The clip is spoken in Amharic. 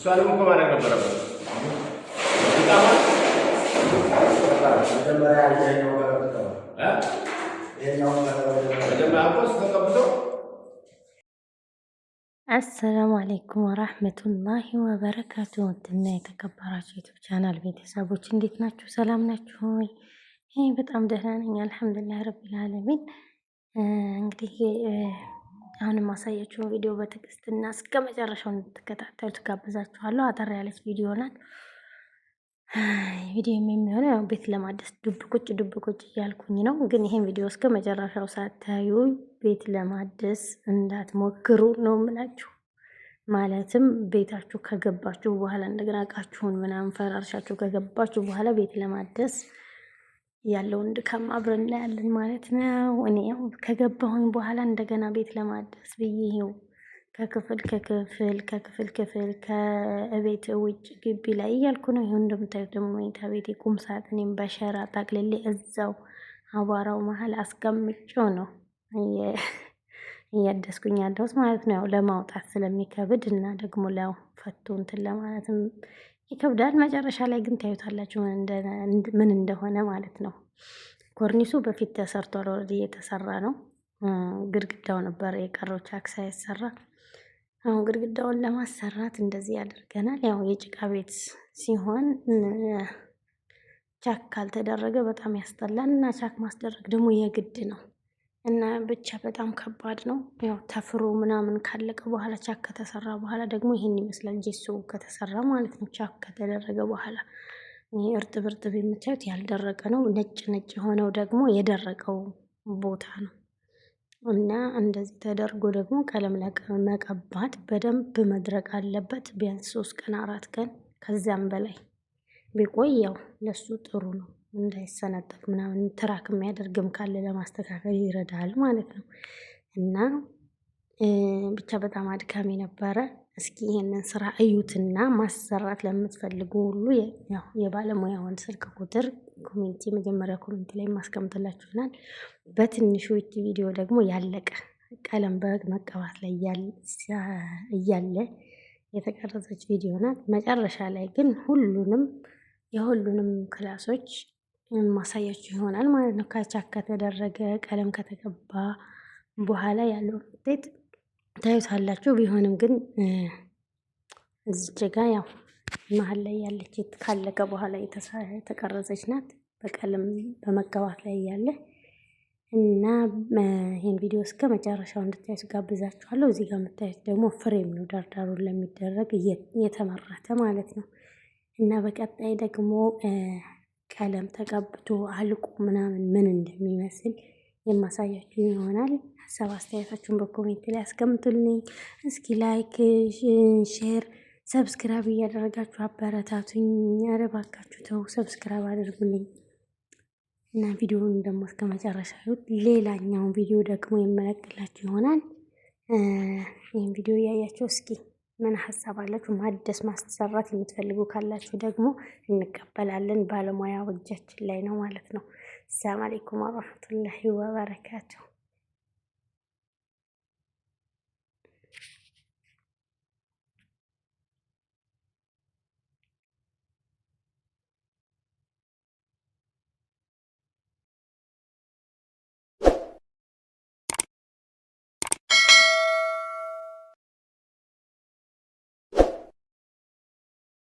እሷንም እኮ ማድረግ ነበረበት። አሰላሙ አለይኩም ወራህመቱላሂ ወበረካቱ። ውድና የተከበራችሁ ዩቲዩብ ቻናል ቤተሰቦች እንዴት ናችሁ? ሰላም ናችሁ ወይ? ይሄ በጣም ደህና ነኝ አልሐምዱሊላህ ረቢል ዓለሚን። እንግዲህ አሁን ማሳያችሁን ቪዲዮ በትዕግስትና እስከ መጨረሻው እንድትከታተሉት ጋብዛችኋለሁ። አጠር ያለች ቪዲዮ ናት። ቪዲዮ የሚሆነው ቤት ለማደስ ዱብ ቁጭ እያልኩኝ ነው። ግን ይሄን ቪዲዮ እስከ መጨረሻው ሳታዩ ቤት ለማደስ እንዳትሞክሩ ነው የምላችሁ። ማለትም ቤታችሁ ከገባችሁ በኋላ እንደገና እቃችሁን ምናምን ፈራርሻችሁ ከገባችሁ በኋላ ቤት ለማደስ ያለውን ድካም አብረን እናያለን ማለት ነው። እኔ ያው ከገባሁኝ በኋላ እንደገና ቤት ለማደስ ብዬ ይኸው ከክፍል ከቤት ውጭ ግቢ ላይ እያልኩ ነው። ይሁን እንደምታዩት ደግሞ መኝታ ቤቴ ቁም ሳጥኔም በሸራ ጠቅልሌ እዛው አቧራው መሀል አስቀምጬው ነው እያደስኩኝ ያለሁት ማለት ነው። ያው ለማውጣት ስለሚከብድ እና ደግሞ ለው ፈቶ እንትን ለማለትም ይከብዳል። መጨረሻ ላይ ግን ታዩታላችሁ ምን እንደሆነ ማለት ነው። ኮርኒሱ በፊት ተሰርቷል፣ ኦልሬዲ እየተሰራ ነው። ግድግዳው ነበር የቀረው ቻክ ሳይሰራ። አሁን ግድግዳውን ለማሰራት እንደዚህ ያደርገናል። ያው የጭቃ ቤት ሲሆን ቻክ ካልተደረገ በጣም ያስጠላል እና ቻክ ማስደረግ ደግሞ የግድ ነው እና ብቻ በጣም ከባድ ነው። ያው ተፍሮ ምናምን ካለቀ በኋላ ቻክ ከተሰራ በኋላ ደግሞ ይሄን ይመስላል። ጄሶ ከተሰራ ማለት ነው። ቻክ ከተደረገ በኋላ ይሄ እርጥብ የምታዩት ያልደረቀ ነው። ነጭ የሆነው ደግሞ የደረቀው ቦታ ነው። እና እንደዚህ ተደርጎ ደግሞ ቀለም መቀባት በደንብ መድረቅ አለበት። ቢያንስ 3 ቀን 4 ቀን ከዚያም በላይ ቢቆይ ያው ለሱ ጥሩ ነው። እንዳይሰነጠቅ ምናምን ትራክ የሚያደርግም ካለ ለማስተካከል ይረዳል ማለት ነው። እና ብቻ በጣም አድካሚ ነበረ። እስኪ ይሄንን ስራ እዩትና ማሰራት ለምትፈልጉ ሁሉ ያው የባለሙያውን ስልክ ቁጥር መጀመሪያ ኮሜንት ላይ ማስቀምጥላችሁናል። በትንሹ ቪዲዮ ደግሞ ያለቀ ቀለም በመቀባት ላይ እያለ የተቀረጸች ቪዲዮ ናት። መጨረሻ ላይ ግን የሁሉንም ክላሶች ማሳያችሁ ይሆናል ማለት ነው። ከቻክ ከተደረገ ቀለም ከተቀባ በኋላ ያለውን ውጤት ታዩታላችሁ። ቢሆንም ግን እዚች ጋ ያው መሀል ላይ ያለች ካለቀ በኋላ የተቀረጸች ናት፣ በቀለም በመቀባት ላይ ያለ እና ይሄን ቪዲዮ እስከ መጨረሻው እንድታዩት ጋብዛችኋለሁ። እዚህ ጋር የምታዩት ደግሞ ፍሬም ነው፣ ዳርዳሩን ለሚደረግ እየተመረተ ማለት ነው። እና በቀጣይ ደግሞ ቀለም ተቀብቶ አልቆ ምናምን ምን እንደሚመስል የማሳያችሁ ይሆናል። ሀሳብ አስተያየታችሁን በኮሜንት ላይ አስቀምጡልኝ። እስኪ ላይክ፣ ሼር፣ ሰብስክራይብ እያደረጋችሁ አበረታቱኝ። ኧረ እባካችሁ ተው ሰብስክራይብ አድርጉልኝ እና ቪዲዮውን ደግሞ እስከ መጨረሻ ይሁት። ሌላኛውን ቪዲዮ ደግሞ የመለቅላችሁ ይሆናል። ይህን ቪዲዮ እያያችሁ እስኪ ምን ሀሳብ አላችሁ? ማሰራት የምትፈልጉ ካላችሁ ደግሞ እንቀበላለን። ባለሙያ እጃችን ላይ ነው ማለት ነው። ሰላም አለይኩም ወራህመቱላሂ ወበረካቱሁ።